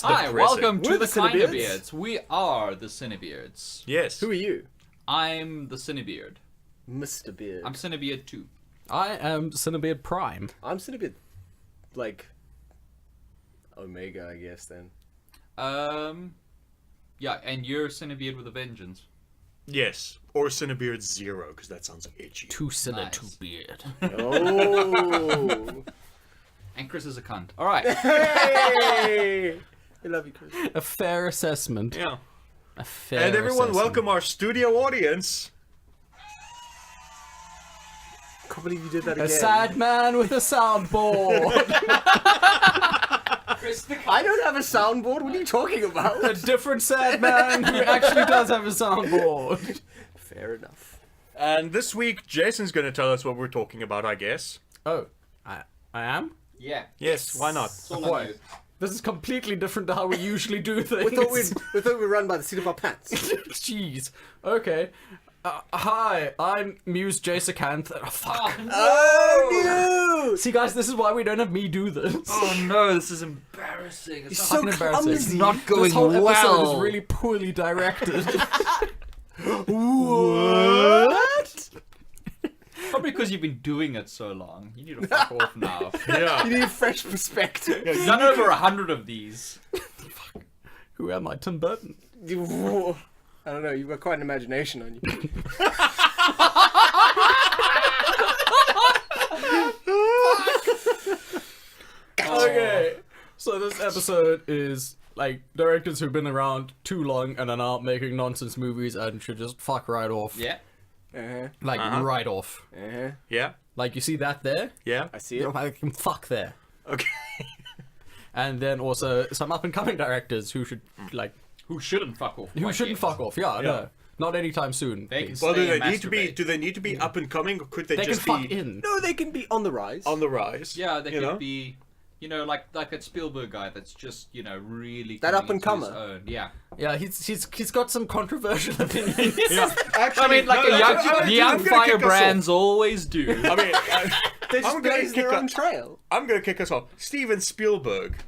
Hi, depressing. welcome to We're the the CineBeards. CineBeards. We are the CineBeards. Yes. Who are you? I'm the CineBeard. Mr. Beard. I'm CineBeard 2. I am CineBeard Prime. I'm Cinebeard, like, Omega, I guess, then. Yeah, and you're CineBeard with a vengeance. Yes. Or CineBeard 0, because that sounds itchy. Two Cine, Nice. two Beard. Oh! And Chris is a cunt. Alright. Hey! I love you, Chris. A fair assessment. Yeah. A fair And everyone, assessment. welcome our studio audience. I can't believe you did that A again. sad man with a soundboard. Chris the I don't have a soundboard. What are you talking about? A different sad man who actually does have a soundboard. Fair enough. And this week, Jason's going to tell us what we're talking about, I guess. Oh, I am? Yeah. Yes, why not? It's all Boy. on you. This is completely different to how we usually do things. We thought we'd run by the seat of our pants. Jeez. Okay. Hi, I'm Muse Jasakanth. Oh, fuck. Oh, no! See, guys, this is why we don't have me do this. Oh no, this is embarrassing. It's so fucking embarrassing. clumsy. It's not going This whole episode well. is really poorly directed. What? Probably because you've been doing it so long. You need to fuck off now. Yeah. You need a fresh perspective. You've done over 100 of these. Who am I? Tim Burton. I don't know, you've got quite an imagination on you. Okay. So this episode is like directors who've been around too long and are now making nonsense movies and should just fuck right off. Yeah. Uh-huh. Like right off. Uh-huh. Yeah. Like you see that there? Yeah. I see You it. know, like fuck there. Okay. And then also some up and coming directors who should like Who shouldn't fuck off? who shouldn't fuck off. Yeah, no. Not anytime soon. They can please. Well, Stay do they and need to be? masturbate. Do they need to be up and coming, or could they, They can just fuck be in. No, they can be on the rise. on the rise? Yeah, they you could know? be, you know, like that Spielberg guy that's just, you know, really That coming into up-and-comer. his own. Yeah. Yeah, he's got some controversial opinions. Yeah. Actually, I mean, like no, a young, I'm young gonna kick us firebrands always do. off. I mean, They just I'm gonna blaze their kick own us. trail. I'm gonna kick us off. Steven Spielberg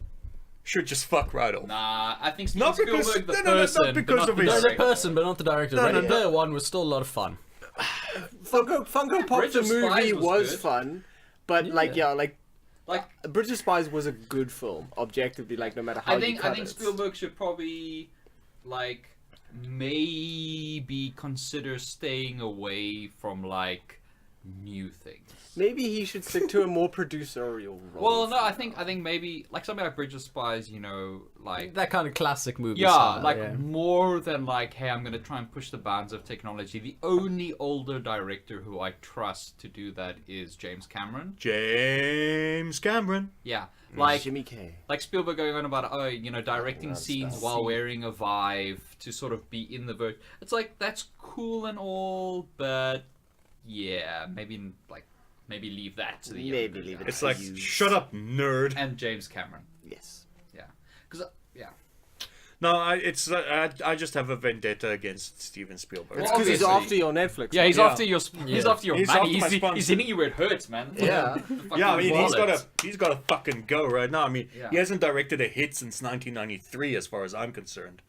should just fuck right off. Nah, I think Steven Not because- Spielberg, the no, no, not person, because but of not his- the No, the director. person, but not the director. No, Ready no. Player One was still a lot of fun. Funko Pop Bridge the of Spies movie was was good. fun, but like Like, Bridge of Spies was a good film, objectively. Like no matter how I you think cut it. Spielberg should probably, like, maybe consider staying away from like new things. Maybe he should stick to a more producerial role. Well, no, I think maybe like something like Bridge of Spies, you know, like That kind of classic movie. yeah, style, like yeah. more than like, hey, I'm gonna try and push the bounds of technology. The only older director who I trust to do that is James Cameron. James Cameron. Yeah, like Jimmy K. like Spielberg going on about, oh, you know, directing That's scenes that while scene. wearing a Vive to sort of be in the verse. It's like that's cool and all, but yeah, maybe leave that to the Maybe younger leave it guys. It's like, you- shut up, nerd. And James Cameron, Yes. yeah, because yeah. No, I just have a vendetta against Steven Spielberg. It's Well, because he's obviously. after your Netflix. Yeah, he's Yeah. after your he's after your He's money. after my He's sponsor. hitting you where it hurts, man. Yeah. The fucking Yeah, I mean wallet. he's got to fucking go right now. I mean Yeah. he hasn't directed a hit since 1993, as far as I'm concerned.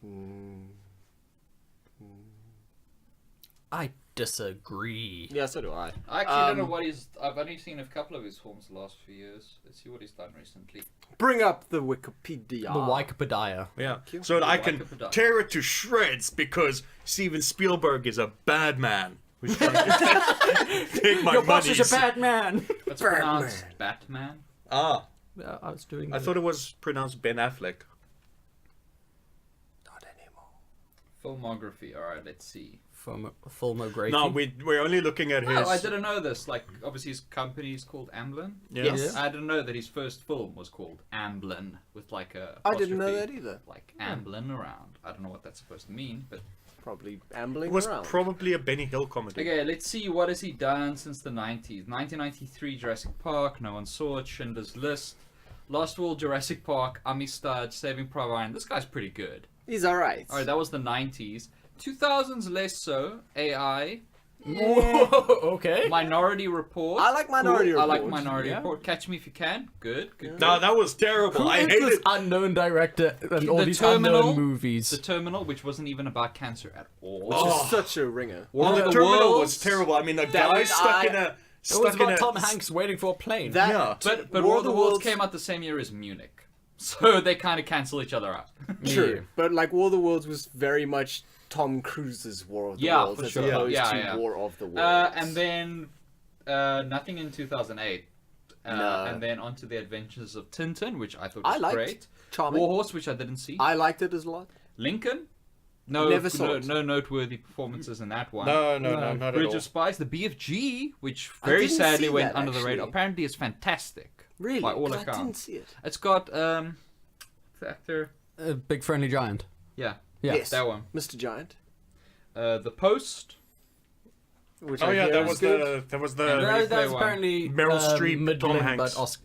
I disagree. Yeah, so do I. I actually don't know what he's. I've only seen a couple of his films the last few years. Let's see what he's done recently. Bring up the Wikipedia. The Wikipedia. Yeah, so that I can Wikipedia. tear it to shreds because Steven Spielberg is a bad man who's trying to take my Your boss monies. is a bad man. That's pronounced Batman. Ah, Yeah, I was doing. I thought it was pronounced Ben Affleck. Not anymore. Filmography. All right, let's see. from filmography. No, we're only looking at his. Oh, I didn't know this. Like, obviously, his company is called Amblin. Yeah. Yes. I didn't know that his first film was called Amblin with like a. I didn't know apostrophe, that either. Like Amblin around. I don't know what that's supposed to mean, but Probably ambling It was around. probably a Benny Hill comedy. okay. Let's see what has he done since the 90s. 1993, Jurassic Park. No one saw it. Schindler's List. Lost World, Jurassic Park, Amistad, Saving Private Ryan. This guy's pretty good. He's alright. All right, that was the 90s. 2000s less so. AI. Okay. Minority Report. I like Minority I like Report. Minority Yeah. Report. Catch Me If You Can. Good. No, that was terrible. Who I is hated this unknown director and all The these Terminal. unknown movies? The Terminal, which wasn't even about cancer at all. Just such a ringer. War The of the Terminal Worlds. was terrible. I mean, a That guy was- stuck in a It was stuck in about a Tom Hanks waiting for a plane. That, Yeah. But War of the Worlds came out the same year as Munich. So they kind of cancel each other out. True, Yeah. but like War of the Worlds was very much Tom Cruise's War of the Yeah, Worlds for as sure. opposed Yeah, to yeah. War of the Worlds. And then nothing in 2008. No. And then onto the Adventures of Tintin, which I thought I was liked. great. Charming. Warhorse, which I didn't see. I liked it as a lot. Lincoln. No, Never saw it. no noteworthy performances in that one. No, not at Bridge all. of Spies, the BFG, which I very didn't sadly see went that, under the radar. actually. Apparently, is fantastic. Really? By all 'Cause I accounts. didn't see it. It's got the actor. Big Friendly Giant. Yeah, Yeah. Yes. that one. Mr. Giant. The Post. Which Oh I yeah, hear that is was good. that was And the Ready That, Player that's One. apparently Meryl Streep, Tom middling, Hanks. but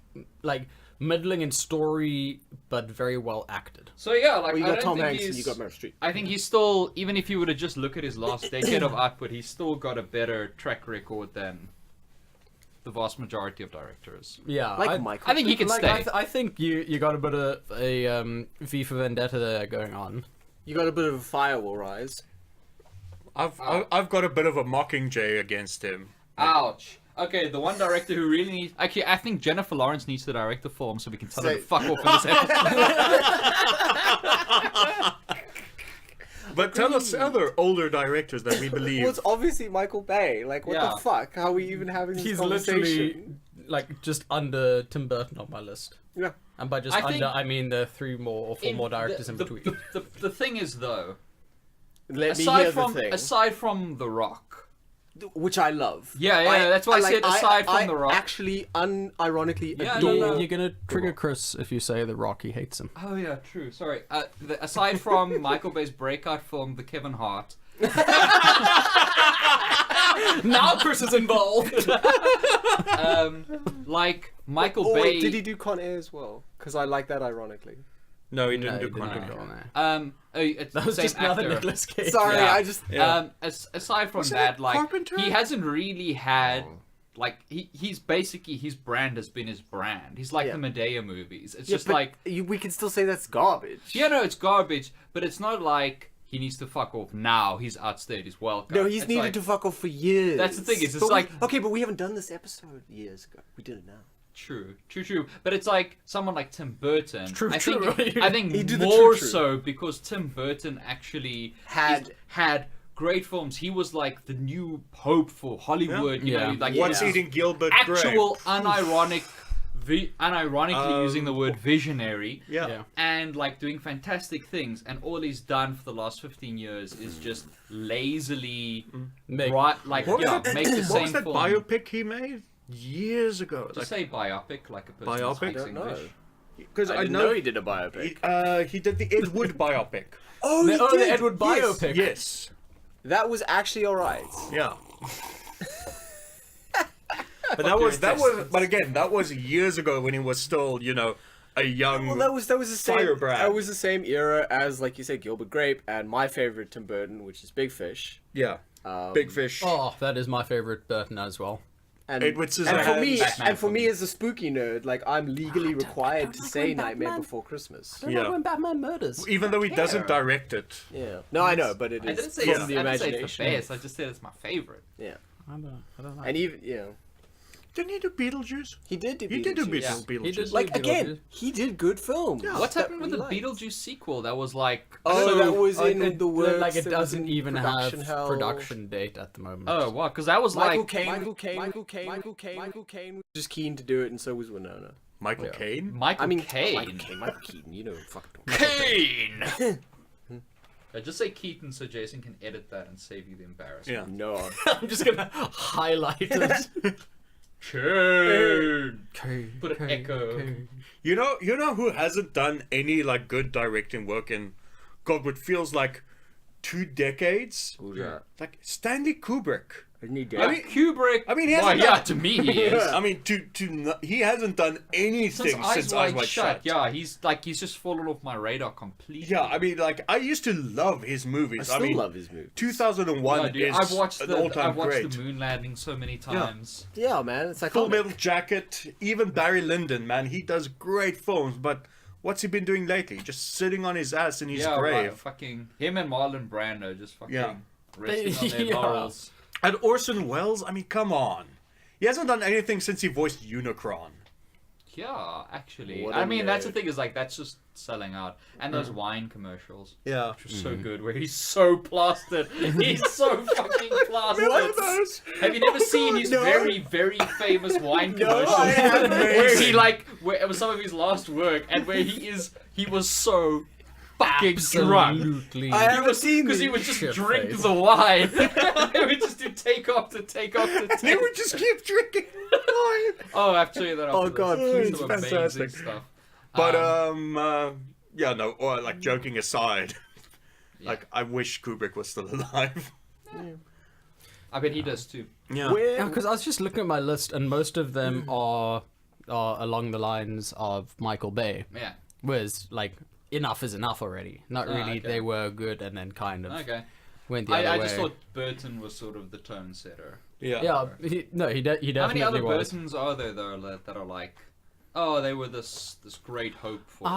like middling in story, but very well acted. So yeah, like Well, you I got don't Tom think Hanks and he's. you got Meryl Streep. I think he's still, even if you were to just look at his last decade of output, he's still got a better track record than the vast majority of directors. Yeah, Like Michael. I think he can like, stay. I think you got a bit of a V for Vendetta there going on. You got a bit of a firewall rise. I've got a bit of a Mockingjay against him. Ouch. Okay, the one director who really needs... Actually, I think Jennifer Lawrence needs to direct the film so we can tell her to Say- fuck off in this episode. But tell us other older directors that we believe. Well, it's obviously Michael Bay. Like, what Yeah. the fuck? How are we even having this He's conversation? literally like just under Tim Burton on my list. Yeah. And by just I under, think- I mean there are 3 more or 4 more directors in between. The thing is, though, Let me hear the thing. aside from The Rock... Which I love. Yeah, that's why I said aside from I The Rock. actually unironically Yeah, adore. no. You're gonna trigger Chris if you say the Rocky hates him. Oh yeah, true. Sorry. Aside from Michael Bay's breakout film, The Kevin Hart, Now Chris is involved. like Michael Oh Bay. wait, did he do Con Air as well? Because I like that ironically. No, he didn't No, do he didn't Quantum. go on there. It's That the was same just another actor. Nicolas Cage. Sorry, Yeah. I just. Yeah. Aside from Was it that, like Carpenter? he hasn't really had. Like he's basically his brand has been his brand. He's like Yeah. the Medea movies. It's Yeah, just but like we can still say that's garbage. yeah, no, it's garbage. But it's not like he needs to fuck off now. He's outstayed his welcome. No, he's It's needed like- to fuck off for years. That's the thing, is it's But like- okay, but we haven't done this episode years ago. We did it now. True. But it's like someone like Tim Burton. True. I think He did the more true. so because Tim Burton actually Had- had great films. He was like the new pope for Hollywood. You know, Yeah. like What's Yeah. eating Gilbert actual Grape? unironically using the word visionary. Yeah. Yeah. And like doing fantastic things, and all he's done for the last 15 years is just lazily Make- like What was yeah, that, make the what same was that film. biopic he made years ago? Just say biopic, like a person Biopic? who speaks I don't know. English. Because I I didn't know know he did a biopic. he did the Ed Wood biopic. Oh, The, he oh, did. the Edward Yes. biopic. Yes. That was actually alright. Yeah. But that was but again, that was years ago when he was still, a young Well, that was the same. Firebrand. That was the same era as, like you said, Gilbert Grape and my favorite Tim Burton, which is Big Fish. yeah. Big Fish. Oh, that is my favorite Burton as well. And, Edward and for me, Batman and for for me me. as a spooky nerd, like I'm legally required to like say when Nightmare Batman- Before Christmas. Don't Yeah. know when Batman murders. Even though he doesn't direct it. Yeah. No, I know, but it I is didn't say from it's, the I didn't say it's imagination. the best. I just said it's my favorite. Yeah. I don't like And even Didn't he do Beetlejuice? he did do He did do Beetlejuice. Beetlejuice. He did Like do again, Beetlejuice. he did good films. What's that happened with we the liked. Beetlejuice sequel? That was like Oh, that was Oh, in it- the works. Like it that was doesn't in even have production hell. production date at the moment. oh wow, because that was Michael like Caine. Michael Caine was just keen to do it, and so was Winona. Michael Caine? Michael I mean, Caine. Michael Keaton. You know, fucking. Caine. Just say Keaton so Jason can edit that and save you the embarrassment. Yeah. No. I'm just gonna highlight it. Caine. Put an echo. You know who hasn't done any like good directing work in God, what feels like 2 decades. Who's that? Like Stanley Kubrick. Isn't he I dead? mean, Kubrick. I mean, he well, hasn't yeah, done- to me he is. I mean, he hasn't done anything since Eyes Wide Shut. Yeah, he's just fallen off my radar completely. Yeah, I mean, like I used to love his I movies. still mean, love his movie. 2001 Yeah, dude, is I've watched an the all-time great. the moon landing so many times. Yeah, man, it's like Full Metal Jacket, even Barry Lyndon, man, he does great films. But what's he been doing lately? Just sitting on his ass in his Yeah, grave. right. Fucking him and Marlon Brando just fucking Yeah. resting on their Yeah. laurels. And Orson Welles, I mean, come on. He hasn't done anything since he voiced Unicron. Yeah, actually. What I a mean, that's the nerd. thing is like that's just selling out. And those wine commercials. Yeah. Which was so good, where he's so plastered. He's so fucking plastered. What are those? Have you never seen his no. very, very famous wine No, commercials? I haven't. Where he where it was some of his last work, and where he was so fucking drunk. Absolutely. I haven't seen Because he these. would just Shit drink face. the wine. He would just do take after take after They take. would just keep drinking wine. Oh, I have to tell you that. Oh, after God, this. please. Some It's amazing fantastic. stuff. But yeah, no. Or like joking aside, Yeah. like I wish Kubrick was still alive. I bet he does too. Yeah. Yeah, because I was just looking at my list, and most of them are along the lines of Michael Bay. Yeah. Whereas, like, enough is enough already. Not Ah, really. okay. They were good, and then kind of Okay. went the other I way. just thought Burton was sort of the tone setter. Yeah. Yeah, he definitely How many other was. Burtons are there though that are like, oh, they were this great hope for?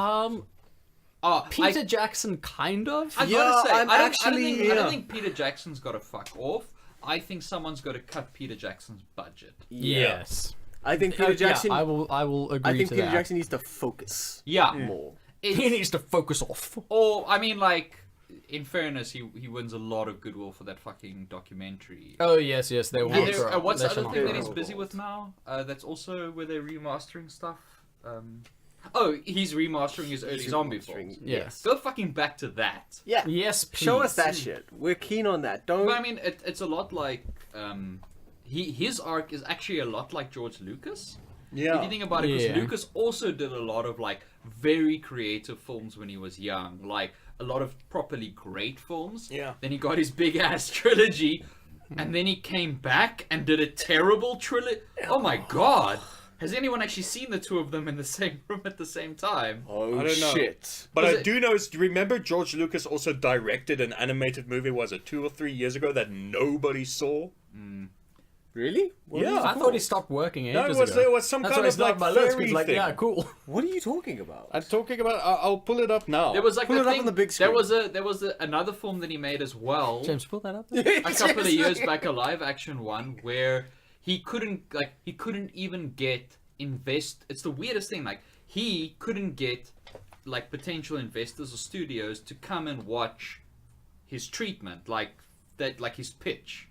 Oh, Peter Jackson, kind of. I Yeah, gotta say, I'm I actually- don't yeah. think Peter Jackson's got to fuck off. I think someone's got to cut Peter Jackson's budget. Yes. I think Peter Jackson. Yeah, I will agree I think to Peter that. Jackson needs to focus Yeah. more. He It's, needs to focus off. or I mean, like, in fairness, he wins a lot of goodwill for that fucking documentary. Oh yes, they will. And what's the They other shall thing not that he's grow. busy with now? That's also where they're remastering stuff. Oh, he's remastering his early zombie films. Yes. Go fucking back to that. Yeah. Yes, please. Show us that shit. We're keen on that. Don't. But I mean, it's a lot like his arc is actually a lot like George Lucas. Yeah. If you think about it, because Yeah. Lucas also did a lot of like very creative films when he was young, like a lot of properly great films. Yeah. Then he got his big ass trilogy, and then he came back and did a terrible trilogy. Oh my god! Has anyone actually seen the two of them in the same room at the same time? Oh I don't know. shit. But Was I it- do know. Do you remember George Lucas also directed an animated movie? Was it 2 or 3 years ago that nobody saw? Really? What Yeah. Are you, I thought he stopped working ages No, it was ago. there was some That's kind why of it's not like on my list, 'cause, fairy like, thing. yeah, cool. what are you talking about? I'm talking about. I'll pull it up now. There was like Put the it up thing, on the big there screen. was another film that he made as well. James, pull that up. A couple of years back, a live action one where he couldn't even get it's the weirdest thing, like he couldn't get like potential investors or studios to come and watch his treatment, like his pitch.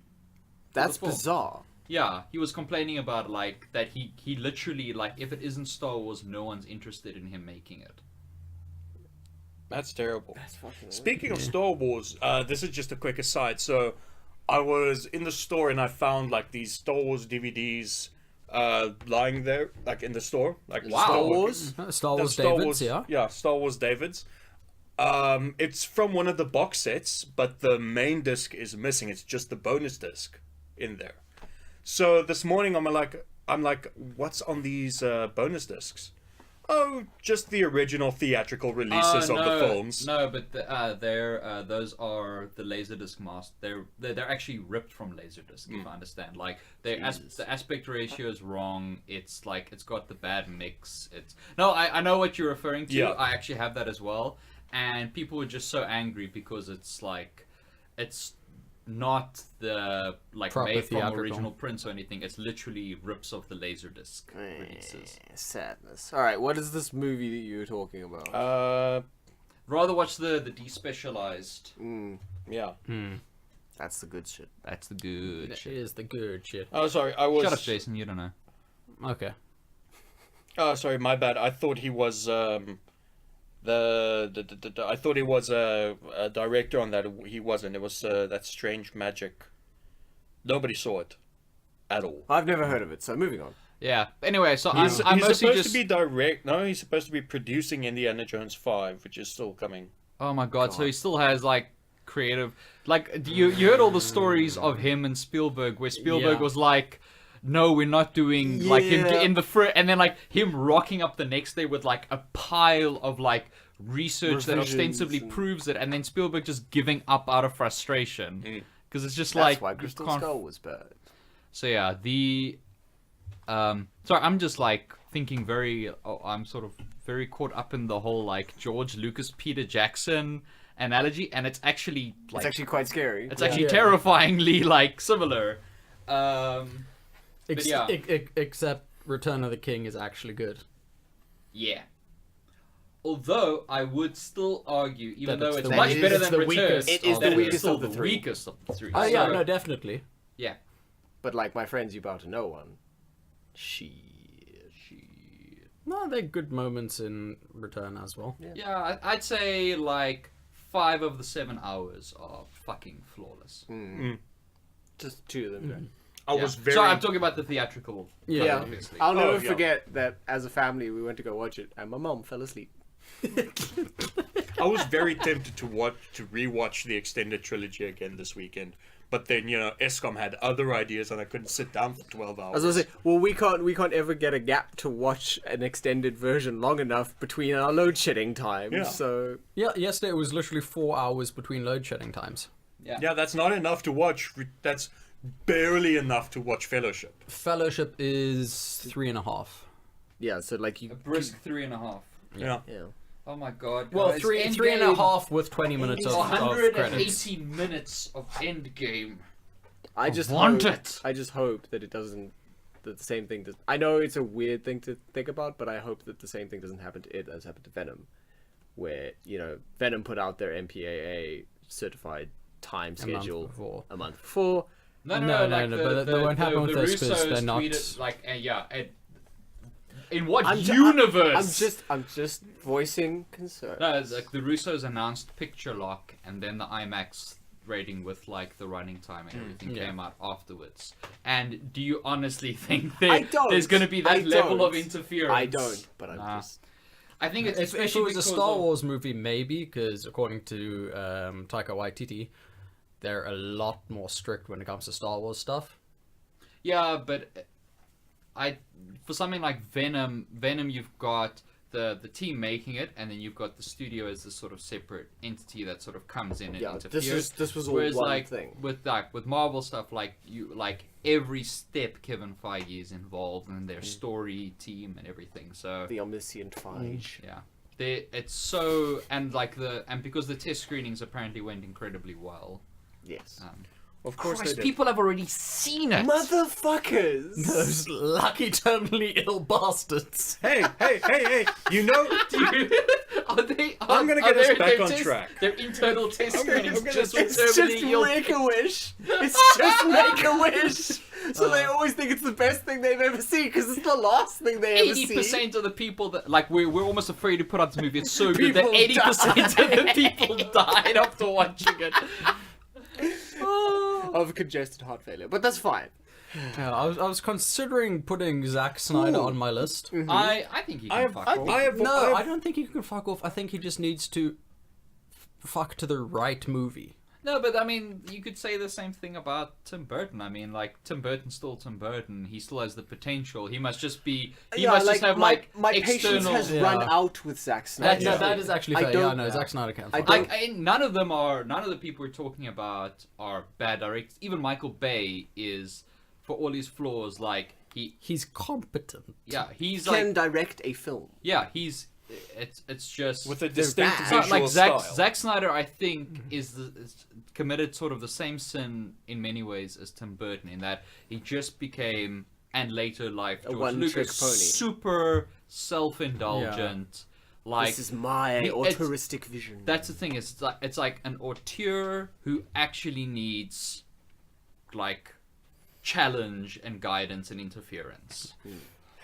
That's film. bizarre. Yeah, he was complaining about like that he literally, like, if it isn't Star Wars, no one's interested in him making it. That's terrible. That's fucking. Speaking of Star Wars, this is just a quick aside. So, I was in the store and I found like these Star Wars DVDs lying there, like in the store, like Wow. Star Wars. Star Wars Star Davids, yeah. Yeah, Star Wars Davids. It's from one of the box sets, but the main disc is missing. It's just the bonus disc in there. So this morning I'm like, what's on these bonus discs? Oh, just the original theatrical releases of the films. No, but those are the Laserdisc master. They're actually ripped from Laserdisc, if I understand. Like the aspect ratio is wrong. It's like it's got the bad mix. I know what you're referring to. Yeah. I actually have that as well. And people were just so angry because it's like it's not the like Proper made from theatrical. original prints or anything. It's literally rips off the Laserdisc releases. Sadness. All right, what is this movie that you were talking about? Rather watch the despecialized. Yeah. That's the good shit. That's the good That shit. is the good shit. Oh, sorry. I was. Shut up, Jason. You don't know. Okay. Oh, sorry. My bad. I thought he was I thought he was a director on that. He wasn't. It was that Strange Magic. Nobody saw it at all. I've never heard of it, so moving on. Yeah. Anyway, so He's I'm mostly supposed just. to be direct. No, he's supposed to be producing Indiana Jones 5, which is still coming. Oh my god! So he still has like creative. Like you heard all the stories of him and Spielberg, where Spielberg Yeah. was like, "No, we're not doing like him Yeah. in the and then like him rocking up the next day with like a pile of like research that Revisions ostensibly and- proves it, and then Spielberg just giving up out of frustration because it's just That's like why you Crystal can't- Skull was bad. So yeah, sorry, I'm just like thinking I'm sort of very caught up in the whole like George Lucas, Peter Jackson analogy, and it's actually like It's actually quite scary. it's actually Yeah. terrifyingly like similar. But yeah. Except Return of the King is actually good. Yeah. Although I would still argue, even That though it's it's the much weakest- better it's than the Return, weakest It is that the weakest still of the the three. weakest of the three. Oh yeah, So, no, definitely. yeah. But like my friends, you bow to no one. Shit. No, they're good moments in Return as well. Yeah, I'd say like 5 of the 7 hours are fucking flawless. Just 2 of them. don't. I Yeah. was very. Sorry, I'm talking about the theatrical. Yeah. cut, Yeah. obviously. I'll never yeah. forget that as a family we went to go watch it and my mom fell asleep. I was very tempted to rewatch the extended trilogy again this weekend, but then ESCOM had other ideas and I couldn't sit down for 12 hours. I was gonna say, well, we can't ever get a gap to watch an extended version long enough between our load shedding times. Yeah. So Yeah, yesterday it was literally 4 hours between load shedding times. Yeah, that's not enough to watch. That's barely enough to watch Fellowship. Fellowship is 3.5. yeah, so like you. A brisk 3.5. Yeah. Yeah. Oh my god. Well, guys, 3.5 with 20 minutes of credits. 180 minutes of Endgame. I just want hope, it. I just hope that it doesn't. That the same thing does. I know it's a weird thing to think about, but I hope that the same thing doesn't happen to it as happened to Venom, where Venom put out their MPAA certified time A month schedule before. a month before. No, No, like no, but that won't happen with the this 'cause Russos they're not- tweeted, like, in what I'm universe? I'm just voicing concern. No, it's like the Russos announced picture lock, and then the IMAX rating with like the running time and everything Yeah. came out afterwards. And do you honestly think I don't. there's going to be that I level of don't. interference? I don't, but I'm Nah. just. I think it's If it especially was a because Star of- Wars movie, maybe, because according to Taika Waititi, they're a lot more strict when it comes to Star Wars stuff. Yeah, but for something like Venom, you've got the team making it, and then you've got the studio as this sort of separate entity that sort of comes in and Yeah, interferes. this was all Whereas one like thing. with Marvel stuff, like every step Kevin Feige is involved in their story team and everything. So The omniscient Feige. yeah, it's so and because the test screenings apparently went incredibly well. Yes. Of course Christ, they did. people have already seen it. Motherfuckers! Those lucky terminally ill bastards. Hey! Dude, I'm gonna get us back on track. Their internal test screenings gonna- just It's with just terminally ill. Make-A-Wish! It's just Make-A-Wish! So they always think it's the best thing they've ever seen, because it's the last thing they ever see. 80% of the people that we're almost afraid to put out this movie. It's so good that People 80% of the people died after watching it. Of congested heart failure, but that's fine. Yeah, I was considering putting Zack Snyder on my list. I think he can fuck off. No, I don't think he can fuck off. I think he just needs to fuck to the right movie. No, but I mean, you could say the same thing about Tim Burton. I mean, like Tim Burton's still Tim Burton. He still has the potential. He must just be. He must just have my external. patience has Yeah. run out with Zack That, Snyder. no, that is actually I fair. Yeah, don't- no, Zack Snyder can. I Fuck don't- off. None of the people we're talking about are bad directors. Even Michael Bay is, for all his flaws, like He's competent. he's can like, direct a film. it's just with a They're distinct bad. it's not visual like style. Zack Snyder, I think, is committed sort of the same sin in many ways as Tim Burton, in that he just became, and later like George one-trick Lucas, pony. super self-indulgent. Like This is my it's- autoristic vision. that's the thing. It's like an auteur who actually needs like challenge and guidance and interference.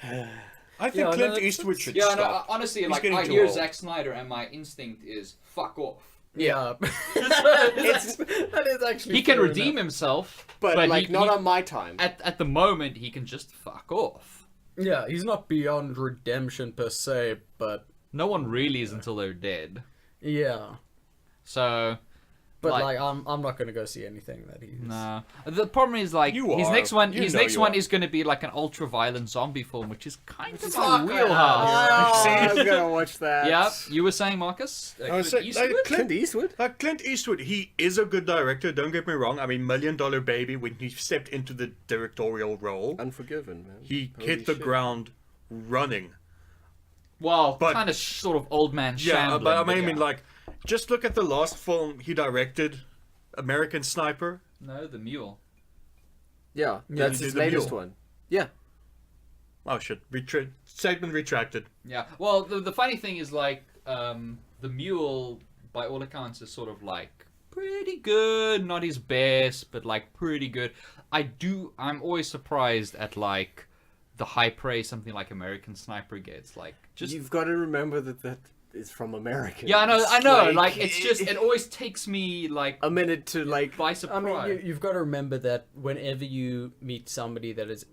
I think Yeah, no, Clint that's- Eastwood should Yeah, no, stop. honestly, He's like getting I too hear old. Zack Snyder and my instinct is fuck off. Yeah. It's- that is actually. He can fair redeem enough. himself, but like he, not he- on my time. at the moment he can just fuck off. Yeah, he's not beyond redemption per se, but No one really is until they're dead. yeah. So, But Like- I'm not gonna go see anything that he's. Nah. The problem is like You his are. next one. You His know next you one are. is going to be like an ultra violent zombie film, which is kind of my Fuck, wheelhouse. I'm gonna watch that. Yeah, you were saying, Marcus? I was Clint saying, Eastwood? Clint Eastwood. Clint Eastwood, he is a good director, don't get me wrong. I mean, $1 Million Baby, when he stepped into the directorial role, Unforgiven, man. he Holy hit the shit. ground running. Well, But- kind of sort of old man Yeah, shambling. but I mean, yeah. like, just look at the last film he directed, American Sniper. No, the mule. Yeah, he that's did his The latest Mule. one. Yeah. Oh shit, statement retracted. Yeah. Well, the funny thing is like the mule, by all accounts, is sort of like pretty good. Not his best, but like pretty good. I'm always surprised at like the high praise something like American Sniper gets. Like just You've got to remember that is from America. yeah, I know. Like it's just it always takes me like a minute to like. by I surprise. mean, you've got to remember that whenever you meet somebody that is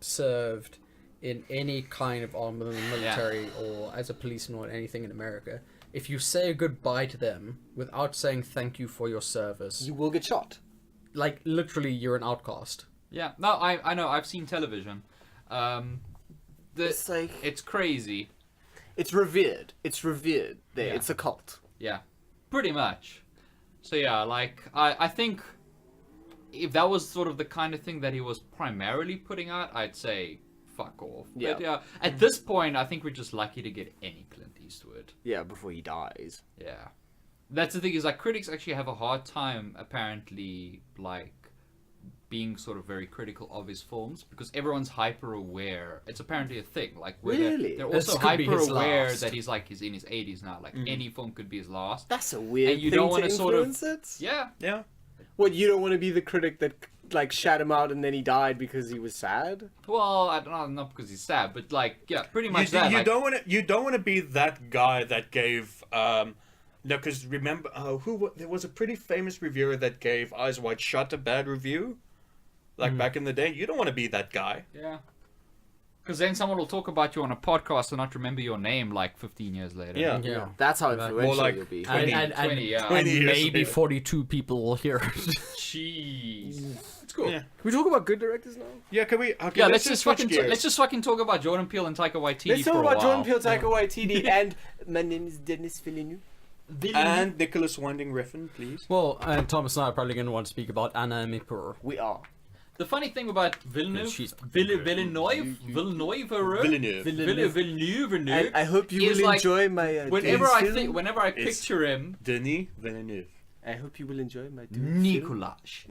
served in any kind of arm of the military or as a policeman or anything in America, if you say a goodbye to them without saying thank you for your service, You will get shot. like literally you're an outcast. Yeah, no, I know. I've seen television. It's like It's crazy. it's revered. It's revered. There, Yeah. it's a cult. Yeah, pretty much. So yeah, like I think if that was sort of the kind of thing that he was primarily putting out, I'd say fuck off. Yeah. But yeah, at this point, I think we're just lucky to get any Clint Eastwood. Yeah, before he dies. Yeah, that's the thing is like critics actually have a hard time apparently like being sort of very critical of his films because everyone's hyper aware. It's apparently a thing. Like where Really? they're This also could be hyper his aware last. that he's in his 80s now. Like any film could be his last. That's a weird And you thing don't to wanna sort of- influence it. Yeah. Yeah. What, you don't want to be the critic that like shat him out and then he died because he was sad? Well, I don't know, not because he's sad, but like, yeah, pretty much You, that. you like, don't want to. You don't want to be that guy that gave. No, because remember, there was a pretty famous reviewer that gave Eyes Wide Shut a bad review, like back in the day. You don't want to be that guy. Yeah. Because then someone will talk about you on a podcast and not remember your name like 15 years later. Yeah. Yeah. That's how More influential like you'll be. 20. And 20, yeah. 20 and years maybe later. 42 people will hear it. Jeez. It's cool. Yeah. Yeah, Can we talk about good directors now? Yeah, can we? Okay, let's just switch fucking gears. let's just fucking talk about Jordan Peele and Taika Waititi Let's for talk a about while. Jordan Peele, Taika Waititi, and my name is Dennis Villeneuve. And Nicholas Winding Refn, please. Well, and Thomas and I are probably going to want to speak about Anna Mipur. We are. The funny thing about Villeneuve, She's- Villeneuve, And I hope you is will like, enjoy my. whenever Dune I film. think, whenever I It's- picture him, Denis Villeneuve. I hope you will enjoy my. Dune film. Nicolas,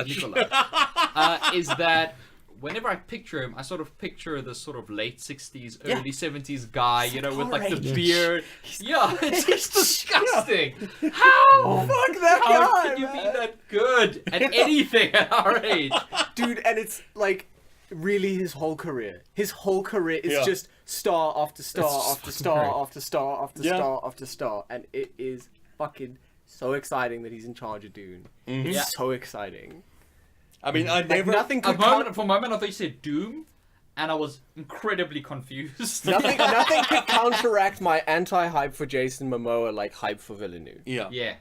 Nicolas. is that whenever I picture him, I sort of picture the sort of late 60s, Yeah. early 70s guy, you know, with like the Power beard. Yeah, it's just disgusting. How? Fuck that How guy, can you man. be that good at anything at our age? Dude, and it's like really his whole career. His whole career is Yeah. just star after star It's after fucking star great. after star after Yeah. star after star, and it is fucking so exciting that he's in charge of Dune. It's Yeah. so exciting. I mean, I Like never. nothing could For a moment, I thought you said Doom, and I was incredibly confused. nothing could counteract my anti-hype for Jason Momoa like hype for Villeneuve. Yeah. Yeah.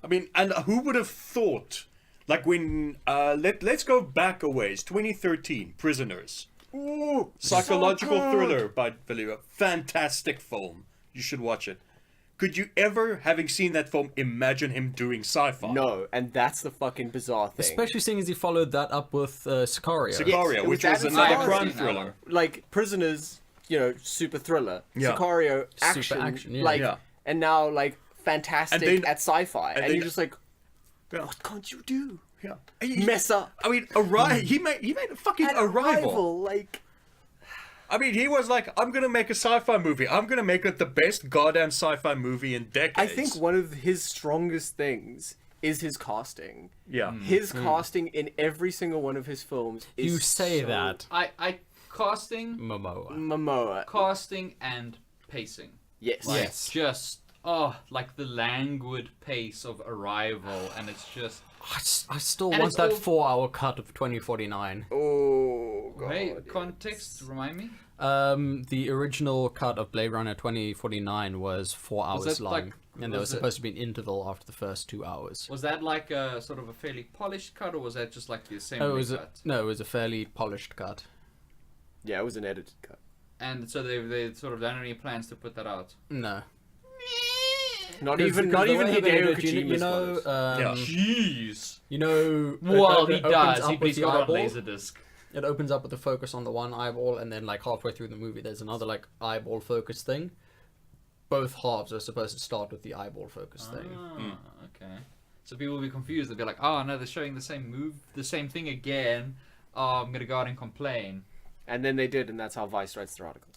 I mean, and who would have thought? Like when let's go back a ways. 2013, Prisoners, Ooh, psychological so good. thriller by Villeneuve. Fantastic film. You should watch it. Could you ever, having seen that film, imagine him doing sci-fi? No, and that's the fucking bizarre thing. Especially seeing as he followed that up with Sicario. Sicario, Yes, which it was was another that crime insane, that thriller. like Prisoners, you know, super thriller. Yeah. Sicario, action, action, yeah. like, Yeah. and now like fantastic And then- at sci-fi, and then- you're just like, Yeah. what can't you do? Yeah. Mess up. I mean, he made a fucking At Arrival. like, I mean, he was like, I'm gonna make a sci-fi movie. I'm gonna make it the best goddamn sci-fi movie in decades. I think one of his strongest things is his casting. Yeah. His casting in every single one of his films is You say so that, I casting, Momoa. Momoa. casting, and pacing. Yes. Like, Yes. just like the languid pace of Arrival, and it's just I still And want it's that all- 4-hour cut of 2049. Oh god. hey, yes. context. Remind me. The original cut of Blade Runner 2049 was 4 Was hours that long. like And there was supposed to be an interval after the first 2 hours. Was that like a sort of a fairly polished cut, or was that just like the assembly cut? No, it was a fairly polished cut. Yeah, it was an edited cut. And so they sort of done any plans to put that out? No. Not even Hideo Kojima's you know, ones. Jeez. You know, Well, it he opens does. up with He's the got on eyeball. Laserdisc. It opens up with the focus on the one eyeball, and then like halfway through the movie, there's another like eyeball focus thing. Both halves are supposed to start with the eyeball focus thing. Ah, okay. So people will be confused. They'll be like, "Oh no, they're showing the same thing again. Oh, I'm gonna go out and complain." And then they did, and that's how Vice writes their articles.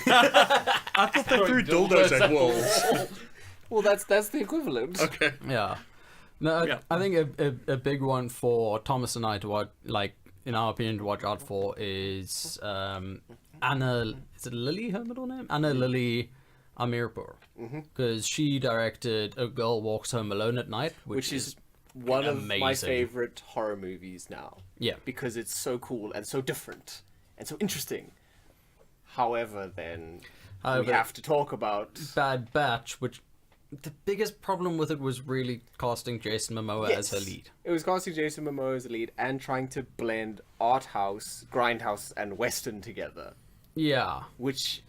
I thought they threw dildos at walls. Well, that's the equivalent. Okay. Yeah. No, Yeah. I think a big one for Thomas and I to watch, like in our opinion, to watch out for is Anna. Is it Lily? Her middle name? Anna Lily Amirpour. Because she directed A Girl Walks Home Alone at Night, Which is one of my amazing. favorite horror movies now. Yeah. Because it's so cool and so different and so interesting. However, then we However, have to talk about Bad Batch, which the biggest problem with it was really casting Jason Momoa as her lead. It was casting Jason Momoa as the lead and trying to blend art house, grindhouse, and western together, Yeah. which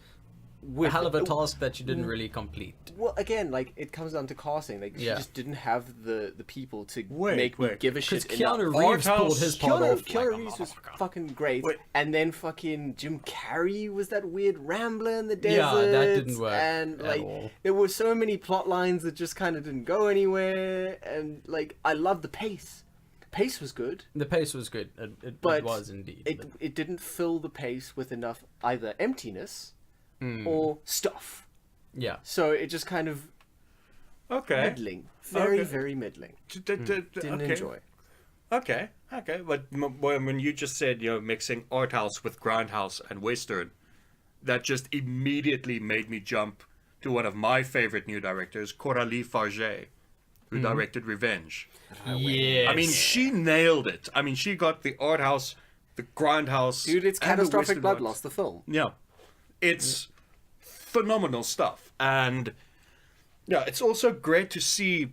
A hell of a task that she didn't really complete. Well, again, like it comes down to casting. Like she Yeah. just didn't have the people to Wait, make me wait. give a Because shit. Keanu enough. Reeves Art pulled house- his part off. Keanu like a Reeves was motherfucker. fucking great, Wait. and then fucking Jim Carrey was that weird rambler in the desert. Yeah, that didn't work And at like, all. there were so many plot lines that just kind of didn't go anywhere. And like, I loved the pace. Pace was good. The pace was good. It But was indeed. It but- it didn't fill the pace with enough either emptiness Hmm. or stuff. yeah. So it just kind of Okay. middling, very Okay. very middling. Didn't Okay. enjoy. Okay. But when you just said, mixing art house with grindhouse and western, that just immediately made me jump to one of my favorite new directors, Coralie Farge, who directed Revenge. Yeah. I mean, she nailed it. I mean, she got the art house, the grindhouse, Dude, it's and the catastrophic western blood ones. loss. The film. Yeah, it's phenomenal stuff, and yeah, it's also great to see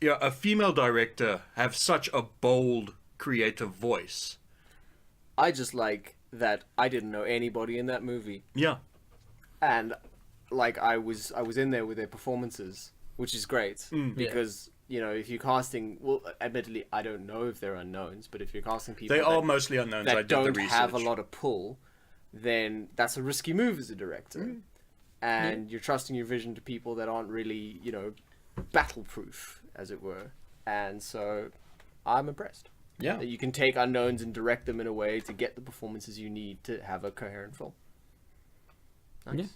a female director have such a bold, creative voice. I just like that I didn't know anybody in that movie, Yeah, and like I was in there with their performances, which is great because if you're casting, well, admittedly I don't know if they're unknowns, but if you're casting people they that, are mostly unknowns. I that did the don't research. have a lot of pull, then that's a risky move as a director, and you're trusting your vision to people that aren't really battle-proof, as it were, and so I'm impressed. Yeah, That you can take unknowns and direct them in a way to get the performances you need to have a coherent film. Nice. Yeah.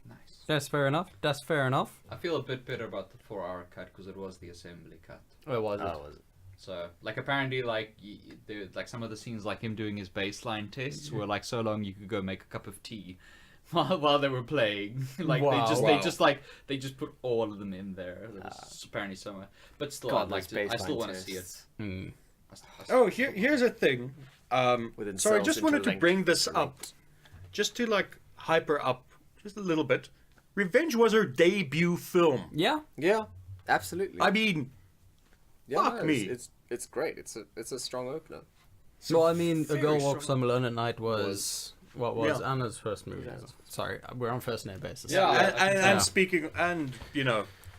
Nice. That's fair enough. That's fair enough. I feel a bit better about the 4-hour cut because it was the assembly cut. Oh, it was. Oh, was it? So, like, apparently, like, like some of the scenes, like him doing his baseline tests, were like so long you could go make a cup of tea while they were playing. Like Wow. they just put all of them in there. There was apparently somewhere, but still, God, I'd like those to. I still baseline want to see it. tests. Oh, here's a thing. With Sorry, I themselves just wanted to interlinked. bring this up, just to like hyper up just a little bit. Revenge was her debut film. Yeah. Yeah, absolutely. I mean, yeah, fuck no, me. It's great. It's a strong opener. So I mean, A very Girl Walks strong- Home Alone at Night was what was Yeah. Anna's first movie. Sorry, we're on first name basis. Yeah. and Yeah. speaking, and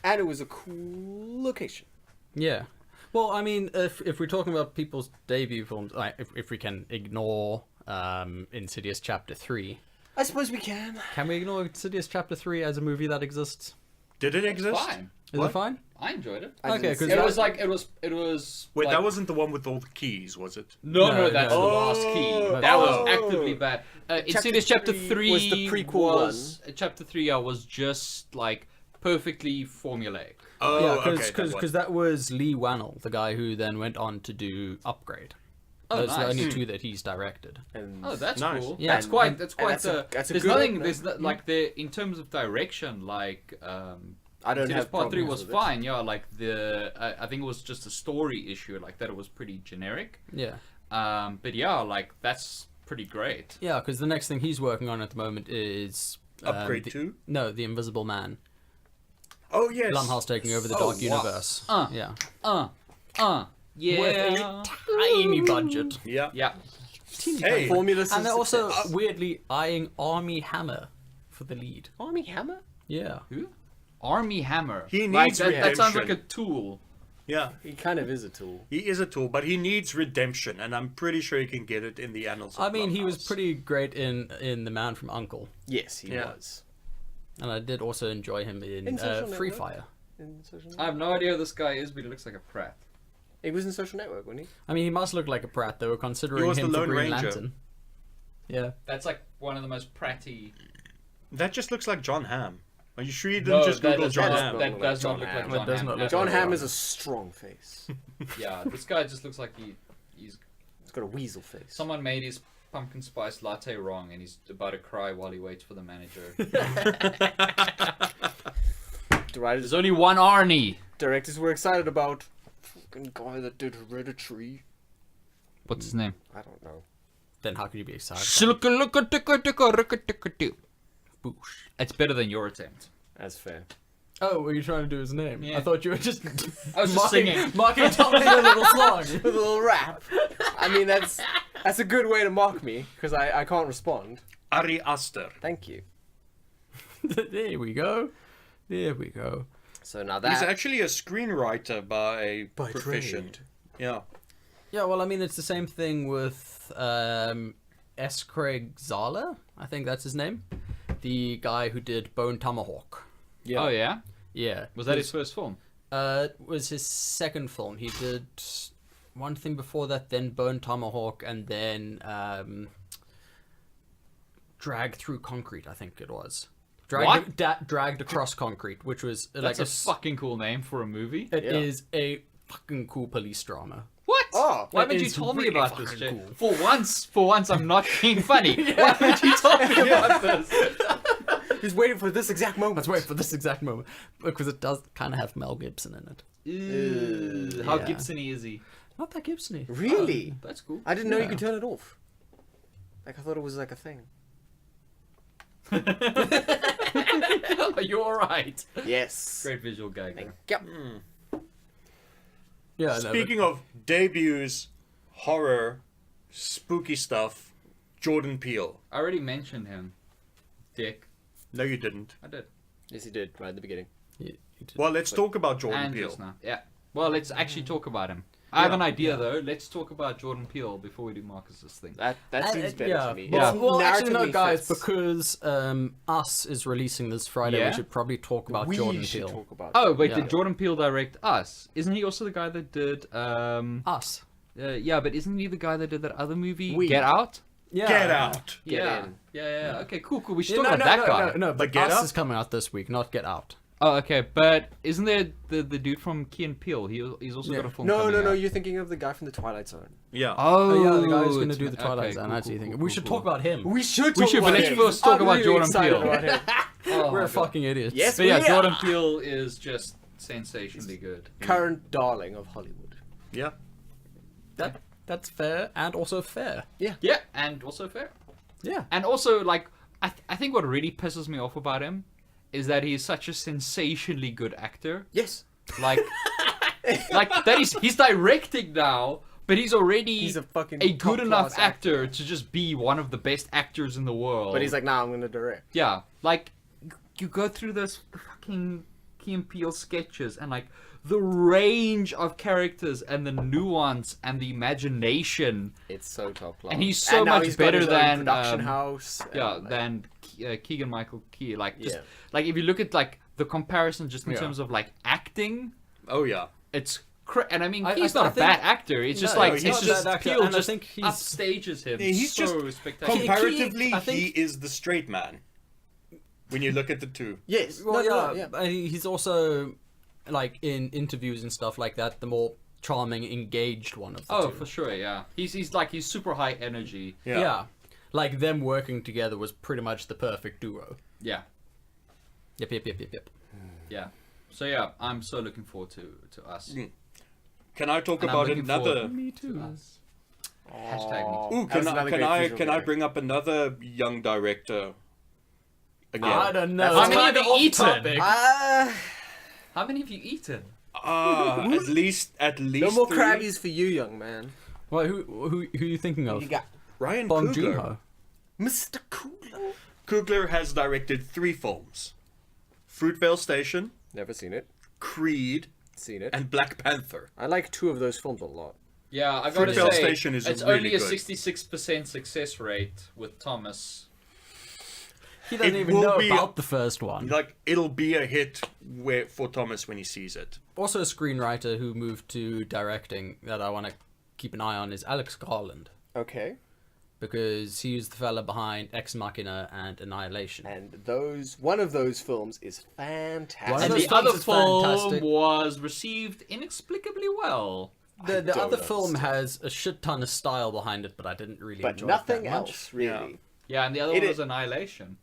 And it was a cool location. Yeah. Well, I mean, if we're talking about people's debut films, like if we can ignore Insidious Chapter 3, I suppose we can. can we ignore Insidious Chapter 3 as a movie that exists? did it It's exist? fine. Is What? it fine? I enjoyed it. I Okay, didn't 'cause see It that- was like it was. Wait, like, that wasn't the one with all the keys, was it? No, No, that's no. the last key. Oh. That was Oh. actively bad. Insidious Chapter 3 was the prequel Chapter 3 was just like perfectly formulaic. Oh, yeah, okay, that because was- that was Lee Wannell, the guy who then went on to do Upgrade. Oh, Those are the nice. only two that he's directed. And Oh, that's Nice. cool. Yeah. That's And- quite. and- That's and quite that's a- the. that's a There's good nothing. opener. There's like the in terms of direction, like I don't Insidious have Part 3 problems was with it. fine. Yeah, like I think it was just a story issue. Like that, it was pretty generic. Yeah. But yeah, like that's pretty great. Yeah, because the next thing he's working on at the moment is Upgrade the- 2? No, The Invisible Man. Oh yes. Blumhouse taking over the Oh, Dark wow. Universe. Yeah. Yeah. With a tiny budget. Yeah. Yeah. Hey. Formula And they're also success. weirdly eyeing Army Hammer for the lead. Army Hammer. Yeah. Who? Army Hammer. He Like, needs that sounds like a redemption. tool. Yeah. He kind of is a tool. He is a tool, but he needs redemption, and I'm pretty sure he can get it in the annals. Of I mean, he was Blumhouse. pretty great in The Man from U.N.C.L.E. Yes, he Yeah. was. And I did also enjoy him in Social Free Network? Fire. In Social I Network? have no idea who this guy is, but he looks like a prat. He was in Social Network, wasn't he? I mean, he must look like a prat. They were considering He was him the for Lone Green Ranger. Lantern. Yeah. That's like one of the most pratty. That just looks like John Hamm. Are you sure you didn't No, just that Google does John not- Hamm? That does not look like Hamm. John That does Hamm not at look John all. Hamm is a strong face. Yeah, this guy just looks like he's He's got a weasel face. someone made his pumpkin spice latte wrong, and he's about to cry while he waits for the manager. There's only one Arnie. Directors were excited about fucking guy that did Hereditary. What's his name? I don't know. Then how could you be excited? Boosh. It's better than your attempt. That's fair. Oh, were you trying to do his name? Yeah. I thought you were just I was just singing. Marking Tommy in a little song. With a little rap. I mean, that's a good way to mock me because I can't respond. Ari Aster. Thank you. There we go. There we go. So now He's that actually a screenwriter by profession. trade. Yeah. Yeah, well, I mean, it's the same thing with S. Craig Zahler. I think that's his name. The guy who did Bone Tomahawk. Yeah. Oh yeah, Yeah. was that his first film? It was his second film. He did one thing before that, then Bone Tomahawk, and then Drag Through Concrete, I think it was. What? Dragged Across Concrete, which was That's like a fucking cool name for a movie. It Yeah. is a fucking cool police drama. What? Oh, Why it haven't you is told me really about this, fucking Jay? cool. For once, I'm not being funny. Why haven't you told me about this? He's waiting for this exact moment. Let's wait for this exact moment because it does kind of have Mel Gibson in it. Ew. How Yeah. Gibson-y is he? Not that Gibson-y. Really? That's cool. I didn't know you Yeah. could turn it off. Like I thought it was like a thing. Are you alright? Yes. Great visual gag. there. Yep. Yeah. No, Speaking of debuts, horror, spooky stuff, Jordan Peele. I already mentioned him. Dick. No, you didn't. I did. Yes, he did right at the beginning. Well, let's talk about Jordan And Peele. just now. Yeah. Well, let's actually talk about him. I have an idea though. Let's talk about Jordan Peele before we do Marcus's thing. That seems better yeah. to me. Well, It well actually, no, narratively guys, fits. because Us is releasing this Friday, Yeah? we should probably talk about we Jordan should Peele. talk about. Oh wait, Yeah. did Jordan Peele direct Us? Isn't he also the guy that did? Us. Yeah, but isn't he the guy that did that other movie, We. Get Out? Yeah. Get out. Get yeah. in. Yeah. Okay, cool. We should Yeah, talk about that guy. No, but Get Us Out? is coming out this week, not Get Out. Oh, okay, but isn't there the dude from Key and Peele? He's also got a film. No, coming no, no. out. You're thinking of the guy from the Twilight Zone. Yeah. Oh, Oh, yeah, the guy who's going to it's- do the Twilight okay, Zone. cool, Actually, cool, think cool, we should cool, talk about him. We should. We talk should, but about let's him. first talk I'm about really Jordan excited Peele. about him. Oh, We're my God. fucking idiots. Yes, But yeah, we Jordan are. Peele is just sensationally good. Current darling of Hollywood. Yeah. That's fair and also fair. Yeah, and also fair. Yeah. And also, like, I think what really pisses me off about him is that he is such a sensationally good actor. Yes. Like, he's directing now, but he's already He's a fucking a good enough top-class actor to just be one of the best actors in the world. But he's like, nah, I'm gonna direct. yeah, like you go through those fucking Key and Peele sketches and like the range of characters and the nuance and the imagination. It's so top class. And he's so now much he's got better his own than, production um, house. Yeah, and, like, than Keegan Michael Key. Like just Yeah. like if you look at like the comparison just in Yeah. terms of like acting, Oh yeah. it's and I mean I- he's I not a think- bad actor. It's just No, like he's it's not just that actor, Peele and I just think he's- upstages him. He's so just spectacular. Comparatively, I think- he is the straight man. When you look at the two. Yes. Well, no, yeah, no, and he's also like in interviews and stuff like that, the more charming, engaged one of the Oh, two. for sure, yeah. He's super high energy. Yeah. Like them working together was pretty much the perfect duo. Yeah, Yep. yeah. So yeah, I'm so looking forward to us. Can I talk And I'm about looking another? forward Me to too. us. Hashtag me too. Ooh, That was another great visual gag. bring up another young director? Again. I don't know. That's It's How many kinda have you off eaten? topic. How many have you eaten? At least No more 3. Krabbies for you, young man. Well, who are you thinking of? You got Ryan Bong Coogler. Joon-ho. Mr. Coogler. Coogler has directed 3 films: Fruitvale Station, Never seen it. Creed, Seen it. and Black Panther. I like 2 of those films a lot. Yeah, I gotta Fruitvale say, Station is it's really only a good. 66% success rate with Thomas. He doesn't It even will know be- about the first one. Like, it'll be a hit for Thomas when he sees it. Also, a screenwriter who moved to directing that I want to keep an eye on is Alex Garland, Okay. because he was the fella behind Ex Machina and Annihilation. And one of those films is fantastic. One of And those the films other is film fantastic. was received inexplicably well. The don't other film understand. has a shit ton of style behind it, but I didn't really but enjoy nothing it that much. else, really. Yeah, and the other It one is- was Annihilation.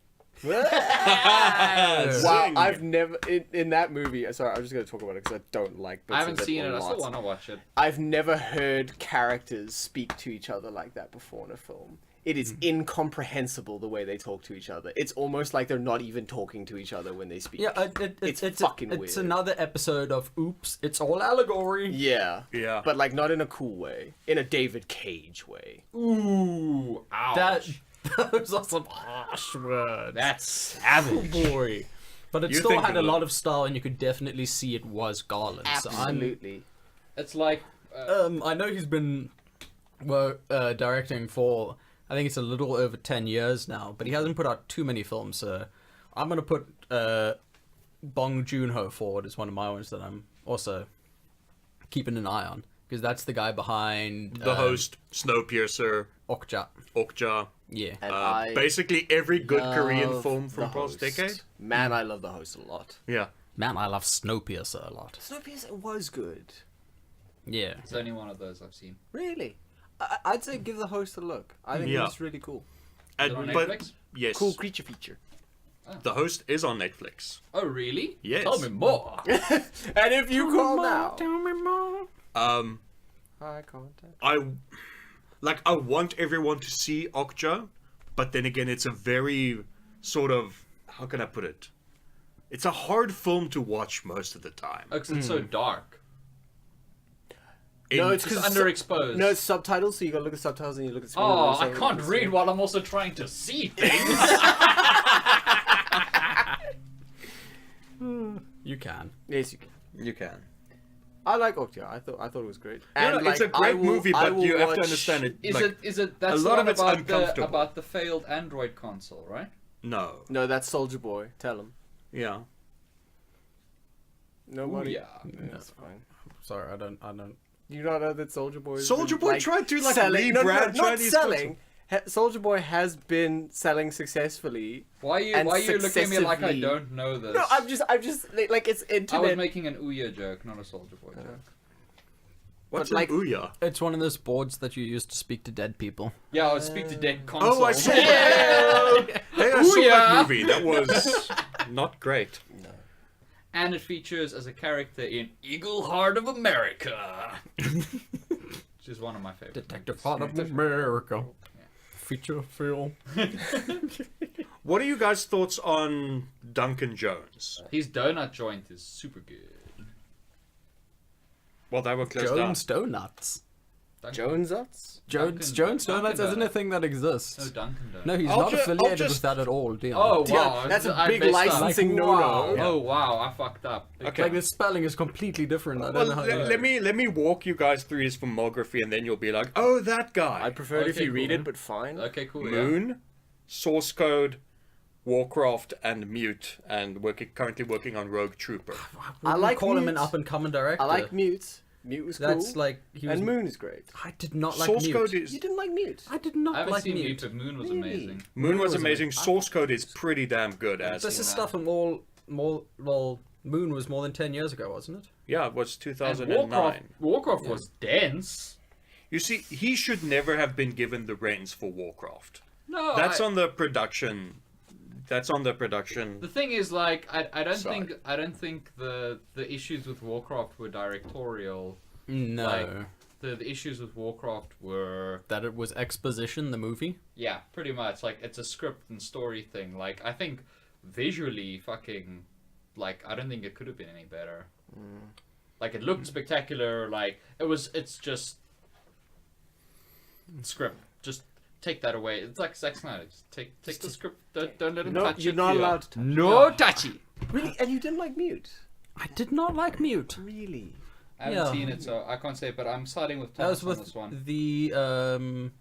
Wow, Zing. I've never in that movie. Sorry, I'm just going to talk about it because I don't like. Bits I haven't of seen it. a I still lot. want to watch it. I've never heard characters speak to each other like that before in a film. It is incomprehensible the way they talk to each other. It's almost like they're not even talking to each other when they speak. Yeah, It's it's fucking it's weird. another episode of Oops, it's all allegory. Yeah. Yeah. But like not in a cool way, in a David Cage way. Ooh, ouch. Those are some harsh words. That's Oh savage. boy. But it You still think had a of it. lot of style, and you could definitely see it was Garland. Absolutely. It's like I know he's been directing for, I think it's a little over 10 years now, but he hasn't put out too many films. So I'm gonna put Bong Joon-ho forward as one of my ones that I'm also keeping an eye on, because that's the guy behind The Host, Snowpiercer, Okja. Okja. Yeah. And Basically every good Korean love film from The past Host. decade. Man, I love The Host a lot. Yeah. Man, I love Snowpiercer a lot. Snowpiercer was good. Yeah. it's only one of those I've seen. Really? I'd say give The Host a look. I think Yeah. it's really cool. Is it on But Netflix? yes, Cool creature feature. The Host is on Netflix. Oh, really? Yes. Tell me more. And if you call now. Tell me more. Eye contact. I want everyone to see Okja, but then again, it's a very sort of, how can I put it? It's a hard film to watch most of the time. Oh, 'cause it's so dark. No, It's underexposed. No, it's subtitles, so you gotta look at subtitles and you look at screen. Oh, and I say- can't read while I'm also trying to see things. You can. Yes, you can. You can. I like Okja. I thought it was great. No, it's a great movie, but you have to understand it. Is like, it that's a the lot one of it's about uncomfortable. about the failed Android console, right? No. No, that's Soldier Boy. Tell him. Yeah. Nobody. Ooh, yeah. That's fine. Sorry, I don't. You not know that Soldier Boy. Soldier Boy tried to, like, selling. rebrand not Chinese selling. Soldier Boy has been selling successfully. Why are you And looking at me like I successively- don't know this? No, I'm just like it's I was internet. making an Ouya joke, not a Soldier Boy joke. What's But, like- an Ouya? It's one of those boards that you use to speak to dead people. Yeah, I would speak to dead console. Oh, I saw that. Hey, I saw Ouya! that movie. That was not great. And it features as a character in Eagle Heart of America, which is one of my favorite. Detective movies. Heart of America. Feature film. What are you guys' thoughts on Duncan Jones? His donut joint is super good. Well, they were closed Jones Donuts. Jones Uts. Jones Dunkin' Donuts isn't a Donuts. thing that exists. No, Dunkin' Donuts. No, he's I'll not ju- I'll affiliated just- with that at all, Dion. Oh Yeah, wow, that's a I big messed up. licensing Like, no-no. wow. Oh wow, I fucked up. Okay. Like the spelling is completely different. I Well, don't know how. let me walk you guys through his filmography, and then you'll be like, oh, that guy. I'd prefer it if Okay, you read cool. it, but fine. Okay, cool. Yeah. Moon, Source Code, Warcraft, and Mute, and currently working on Rogue Trooper. I I like like call him an Mute. up and coming director. I like Mute. Mute was cool. That's like he was. And Moon is great. I did not like Source Mute. Code is You didn't like Mute. I did I not haven't like seen Mute. Mute, but Moon was Really? amazing. Moon was was amazing. Source Code is pretty damn good as This is Yeah. stuff from all more. Well, Moon was more than 10 years ago, wasn't it? yeah, it was And 2009. Warcraft was dense. You see, he should never have been given the reins for Warcraft. No, That's on the production. That's on the production. The thing is, like, I don't Sorry. think the issues with Warcraft were directorial. No. Like, the issues with Warcraft were, That it was exposition, the movie. yeah, pretty much like it's a script and story thing. Like, I think visually, fucking like I don't think it could have been any better. Like it looked spectacular. Like it's just script. Just take that away. It's like Zack Snyder. Just take the script. Don't let him touch it. You're not allowed to touch No touchy. Really? And you didn't like Mute? I did not like Mute. Really? I haven't seen it, so I can't say. But I'm siding with That Thomas was on with this one.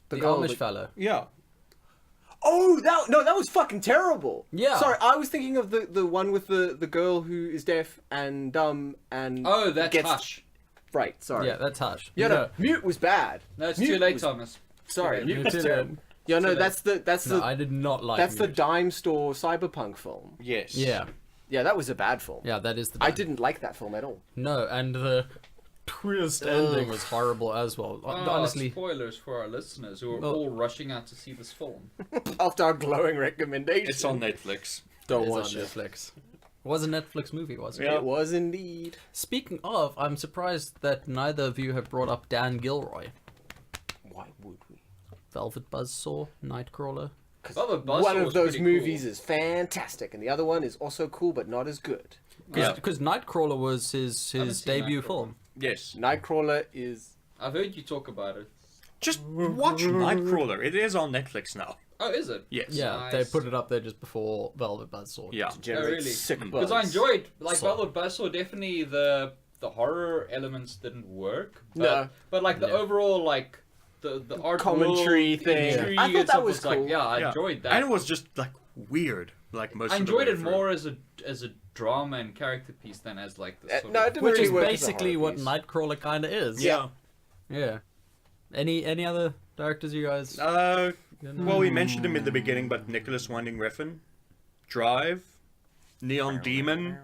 the girl, Amish the- fellow. Yeah. Oh, that was fucking terrible. Yeah. Sorry, I was thinking of the one with the girl who is deaf and dumb and Oh, that's gets Hush. right. Sorry. Yeah, that's Hush. Yeah, no, Mute was bad. No, it's Mute too late, was- Thomas. Sorry, Okay. Mute You was didn't. terrible. Yeah, no, Too late. that's No, the I did not like that's the Mute. dime store cyberpunk film. Yes. Yeah, Yeah, that was a bad film. yeah, that is the. I bad. didn't like that film at all. No, and the twist ending was horrible as well. Honestly, Spoilers for our listeners who are Well- all rushing out to see this film. After our glowing recommendation, It's on Netflix. Don't it's watch on it. Netflix. It was a Netflix movie, wasn't Yeah. It was indeed. Speaking of, I'm surprised that neither of you have brought up Dan Gilroy. Why would we? Velvet Buzzsaw, Nightcrawler. Velvet Buzzsaw One of was those pretty movies cool. is fantastic, and the other one is also cool, but not as good. Because Nightcrawler was his haven't seen debut Nightcrawler. film. Yes. Nightcrawler is. I've heard you talk about it. Just watch Nightcrawler. It is on Netflix now. Oh, is it? Yes. Yeah, they Nice. put it up there just before Velvet Buzzsaw. Yeah. Generate really? sick buzz. Because I enjoyed like So- Velvet Buzzsaw. Definitely the horror elements didn't work. But, No. But like the Yeah. overall like the art Commentary world, thing. intrigue I thought and that stuff was like cool. yeah, I Yeah. enjoyed that. And it was just like weird, like most. I of the enjoyed way it through. more as a drama and character piece than as like the sort no, of it didn't Which really is work as a basically horror what piece. Nightcrawler kind of is. Yeah. Yeah. Any other directors you guys? Well, we mentioned him in the beginning, but Nicholas Winding Refn, Drive, Neon Demon.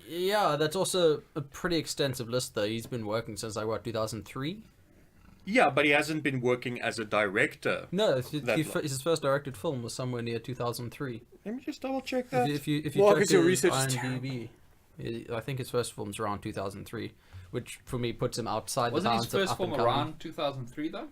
Yeah, that's also a pretty extensive list though. He's been working since like what 2003. Yeah, but he hasn't been working as a director. No, That long. his first directed film was somewhere near 2003. Let me just double check that. If you Marcus, check your his research is IMDb, I think his first film's around 2003, which for me puts him outside Wasn't the his bounds of first up film and coming. around 2003 though?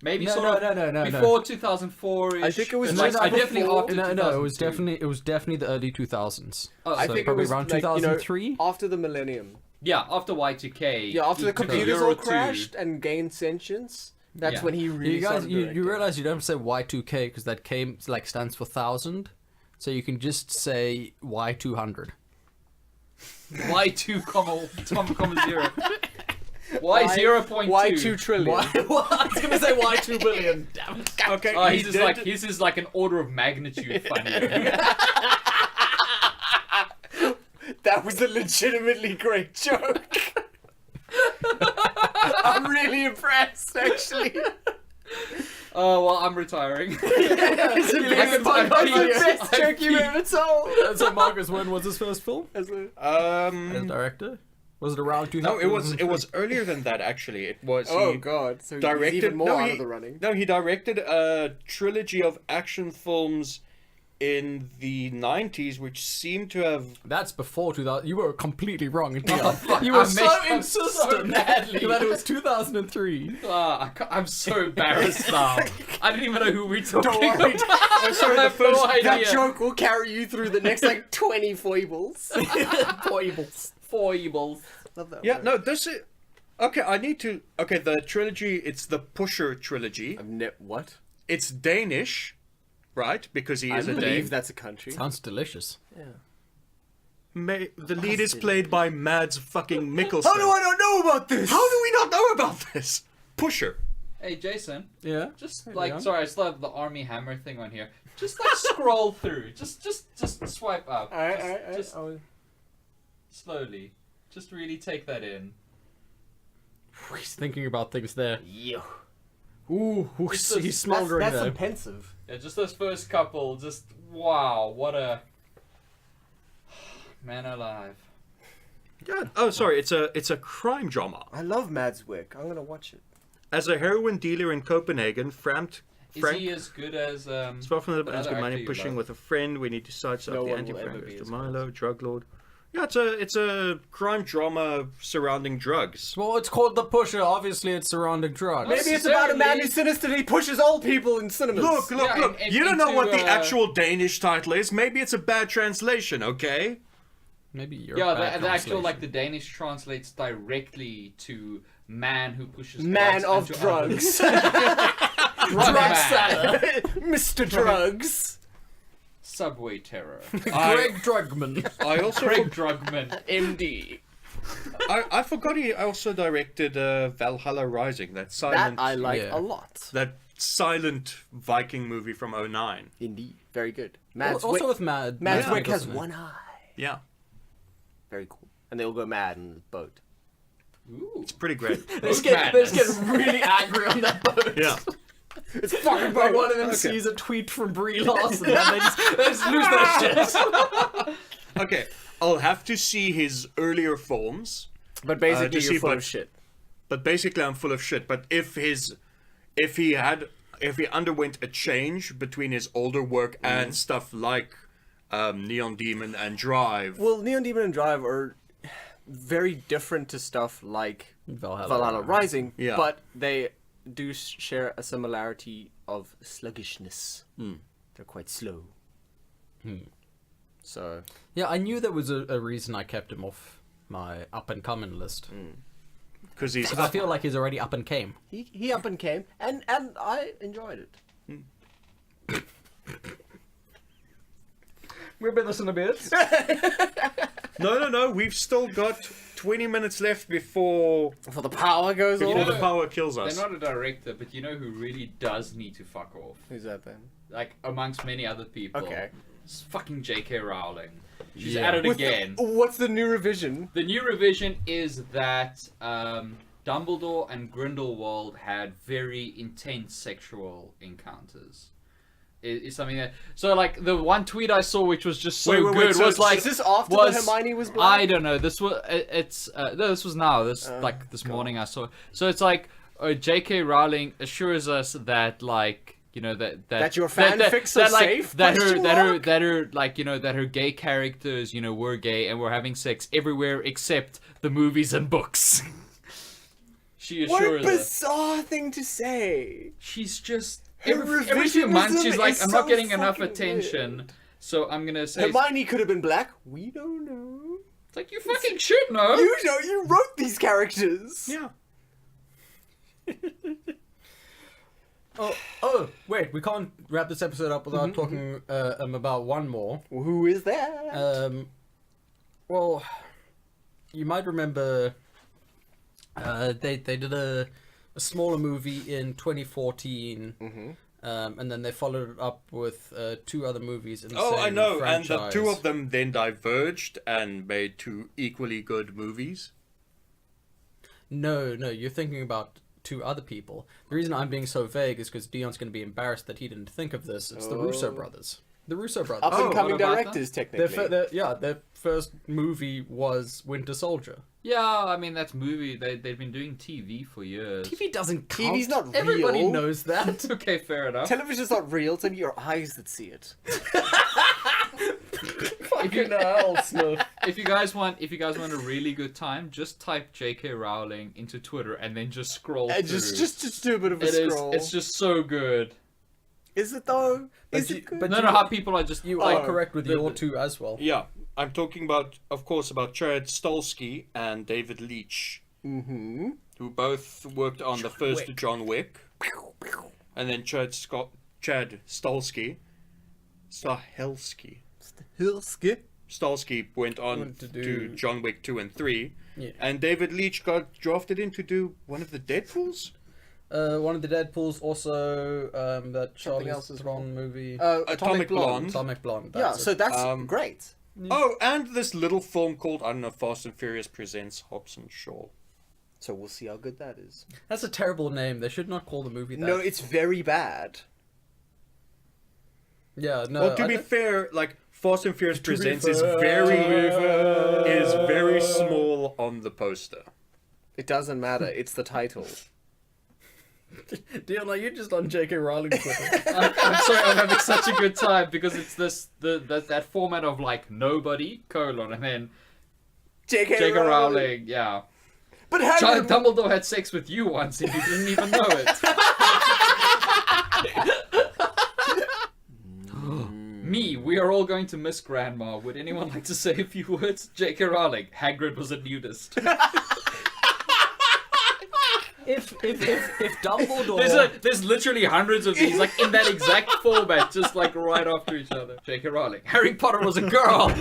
Maybe No, sort no, of no, no, no. before 2004. I think it was like, just I definitely before- after No, it was 2002. definitely the early 2000s. Oh, I So think it probably was around like, 2003? after the millennium. Yeah, after Y2K. Yeah, after he the took a computers year all or two. crashed and gained sentience. That's Yeah. when he really You guys, started you directing. realize you don't say Y2K because that K like stands for 1000, so you can just say Y200. Y2, comma 0. Y0.2. Y2 trillion. I was gonna say Y2 billion. Damn it. Okay, Oh, he his is did- like his is like an order of magnitude funnier. That was a legitimately great joke. I'm really impressed, actually. Oh well, I'm retiring. It's the can best, buy that's the peace. best joke you've ever told. So Marcus, when was his first film As a- as director? Was it around 2000? No, it was earlier than that actually. It was Oh he god, so directed he's even more no, out he, of the running. No, he directed a trilogy of action films in the 90s, which seemed to have. That's before 2000. You were completely wrong. fuck, You I were messed so up so insistent badly. that it was 2003. I'm so embarrassed now. I didn't even know who we talking Don't worry. about. Oh, sorry, I the have no first, that idea. joke will carry you through the next like 20 foibles. Foibles. Foibles. Love that Yeah, word. no, this is. Okay, I need to. Okay, the trilogy, it's the Pusher trilogy. What? It's Danish, right? Because he I is a believe Dane. that's a country. Sounds delicious. The lead is played by Mads fucking Mikkelsen. How do I not know about this? How do we not know about this? Pusher. Hey Jason, Yeah. just There like we go. sorry, I still have the Army Hammer thing on here. Just like scroll through. Just swipe up. Just slowly. Just really take that in. He's thinking about things there. Yeah. Ooh, It's just- he's smoldering That's there. some pensive. Yeah, just those first couple. Just wow, what a man alive. Yeah. Oh, sorry. It's a crime drama. I love Mads Wick. I'm gonna watch it. As a heroin dealer in Copenhagen, Frank Is he as good as is far from the another good actor money you pushing love? with a friend. We need to sidestep No the one will ever anti-Frank be Mr. as Milo, drug lord. Yeah, it's a crime drama surrounding drugs. Well, it's called The Pusher. Obviously, it's surrounding drugs. Maybe it's about a man who sinisterly pushes old people in cinemas. Look! Yeah, Look! and You don't know into, what the actual Danish title is. Maybe it's a bad translation. Okay. Maybe you're Yeah, a bad the actual, like, translation. the Danish translates directly to man who pushes Man drugs of into drugs. others. Drug man. seller. Mr. Drugs. Subway terror. Greg Drugman. I also Craig Drugman. MD. I forgot he also directed Valhalla Rising, that That silent I like Yeah. a lot. that silent Viking movie from 2009. Indeed. Very good. Also with Mads Mads Wick Mikkelsen has in it. one eye. Yeah, Very cool. And they all go mad in the boat. Ooh. it's pretty great. They Boat just madness. get really angry on that boat. Yeah. It's fucking like one of them Okay. sees a tweet from Brie Larson and they just lose their shit. Okay, I'll have to see his earlier films, But basically, to see you're full what- of shit. but basically I'm full of shit. But if he underwent a change between his older work and stuff like Neon Demon and Drive, Well, Neon Demon and Drive are very different to stuff like Valhalla Rising, Yeah. but they do share a similarity of sluggishness. They're quite slow. So, Yeah, I knew there was a reason I kept him off my up and coming list. because he's Because I feel like he's already up and came. he up and came, and I enjoyed it. We've been listening to bits. No, we've still got 20 minutes left before Before the power goes You before off. know- the power kills They're us. not a director, but you know who really does need to fuck off? Who's that then? Like, amongst many other people. Okay. It's fucking J.K. Rowling. She's Yeah. at it With the- again. what's the new revision? The new revision is that Dumbledore and Grindelwald had very intense sexual encounters. Is something that like the one tweet I saw, which was just so Wait, good, so was like Is this after was- the Hermione was black? I don't know. This was no, this was now. This morning I saw. So it's like J.K. Rowling assures us that like that your fanfics are safe? That Question her mark? that her like that her gay characters were gay and were having sex everywhere except the movies and books. She What a assures us. bizarre thing to say. She's just Her every few months she's revisionism like, is I'm not so getting enough fucking attention, weird. so I'm gonna say Hermione could have been black. We don't know. it's like you fucking should know. You know, you wrote these characters. Yeah. Oh, wait, we can't wrap this episode up without talking about one more. Who is that? Well, you might remember they did a smaller movie in 2014, and then they followed it up with two other movies in the Oh, same I know. franchise. And the two of them then diverged and made two equally good movies. No, you're thinking about two other people. The reason I'm being so vague is because Dion's going to be embarrassed that he didn't think of this. It's the Russo brothers. The Russo brothers. Up and coming what about directors, Their, technically. their first movie was Winter Soldier. Yeah, I mean that's movie. They've been doing TV for years. TV doesn't count. TV's not Everybody real. knows that. Okay, fair enough. Television's not real. It's only your eyes that see it. Fucking hell, Smith. If you guys want a really good time, just type J.K. Rowling into Twitter and then just scroll through. Just do a bit of a It is. scroll. It's just so good. Is it though? Is you- it good? but No, how people are just You like, are correct with the- your two as well. Yeah, I'm talking about, of course, about Chad Stahelski and David Leitch, Mm-hmm. who both worked on the first John Wick, and then Chad Stahelski went on Went to to do- John Wick 2 and 3, Yeah. and David Leitch got drafted in to do one of the Deadpools. One of the Deadpools, also that Something Charlize else as Theron movie. Atomic Blonde. Atomic Blonde. Yeah, That's so it. that's great. Oh, and this little film called, I don't know, Fast and Furious Presents Hobbs and Shaw. So we'll see how good that is. That's a terrible name. They should not call the movie that. No, it's very bad. Yeah, no. Well, to I be don't- fair, like Fast and Furious To be Presents is fair. very small on the poster. It doesn't matter. It's the title. Dion, are you just on J.K. Rowling Twitter? I'm sorry, I'm having such a good time because it's that format of like nobody colon and then J.K. J.K. Rowling. Yeah. But how Child Dumbledore had sex with you once and you didn't even know it. Me, we are are all going to miss Grandma. Would anyone like to say a few words? J.K. Rowling. Hagrid was a nudist. If Dumbledore... There's literally hundreds of these, like, in that exact format, just, like, right after each other. J.K. Rowling. Harry Potter was a girl.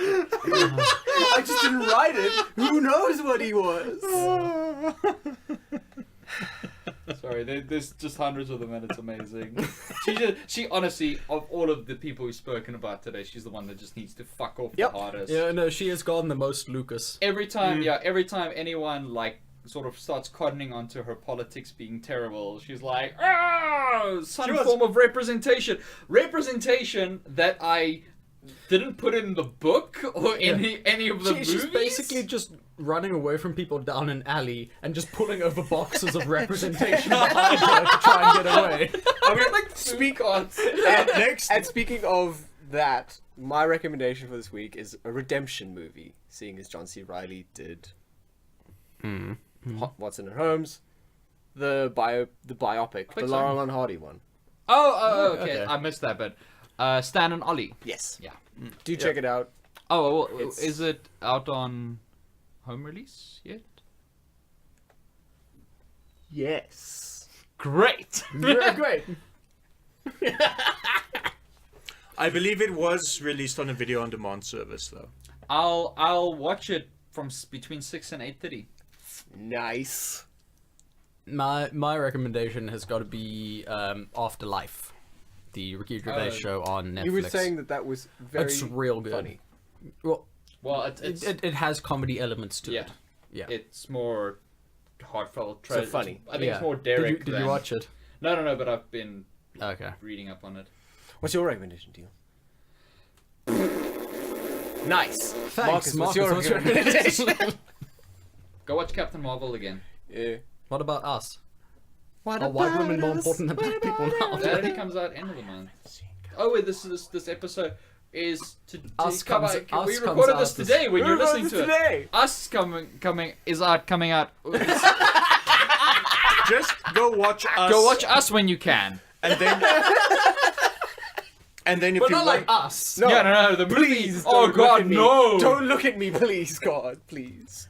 I just didn't write it. Who knows what he was? Sorry, there's just hundreds of them, and it's amazing. She honestly, of all of the people we've spoken about today, she's the one that just needs to fuck off the hardest. Yeah, no, she has gotten the most Lucas. Every time anyone, like, sort of starts cottoning onto her politics being terrible, she's like, oh, some form of representation. Representation that I didn't put in the book or any of the movies. She's basically just running away from people down an alley and just pulling over boxes of representation behind her to try and get away. I mean, like, speak on. And speaking of that, my recommendation for this week is a redemption movie, seeing as John C. Reilly did Watson and Holmes, the biopic, the Laurel and Hardy one. Oh, okay. I missed that, but Stan and Ollie. Yes. Yeah. Do check it out. Oh, well, is it out on home release yet? Yes. Great. Very great. I believe it was released on a video on demand service though. I'll watch it from between 6 and 8:30. Nice. My recommendation has got to be Afterlife, the Ricky Gervais show on Netflix. You were saying that was very It's real good. funny. Well, it's it has comedy elements to it. Yeah. It's more heartfelt. So funny. I think it's more Derek. Did you watch it? No, but I've been Okay. reading up on it. What's your recommendation, Deal? Nice. Thanks, Marcus, what's your recommendation? Go watch Captain Marvel again. Yeah. What about us? What Are white women more important than black people now? That only comes out end of the month. Oh wait, this episode is to Us come comes- out. us We comes recorded out this this- today when We you're recorded listening to this it. today. Us coming out. Just go watch us. Go watch us when you can. and then if But you not like, us. No, the movie. Please Oh don't look God, at me. no! Don't look at me, please, God, please.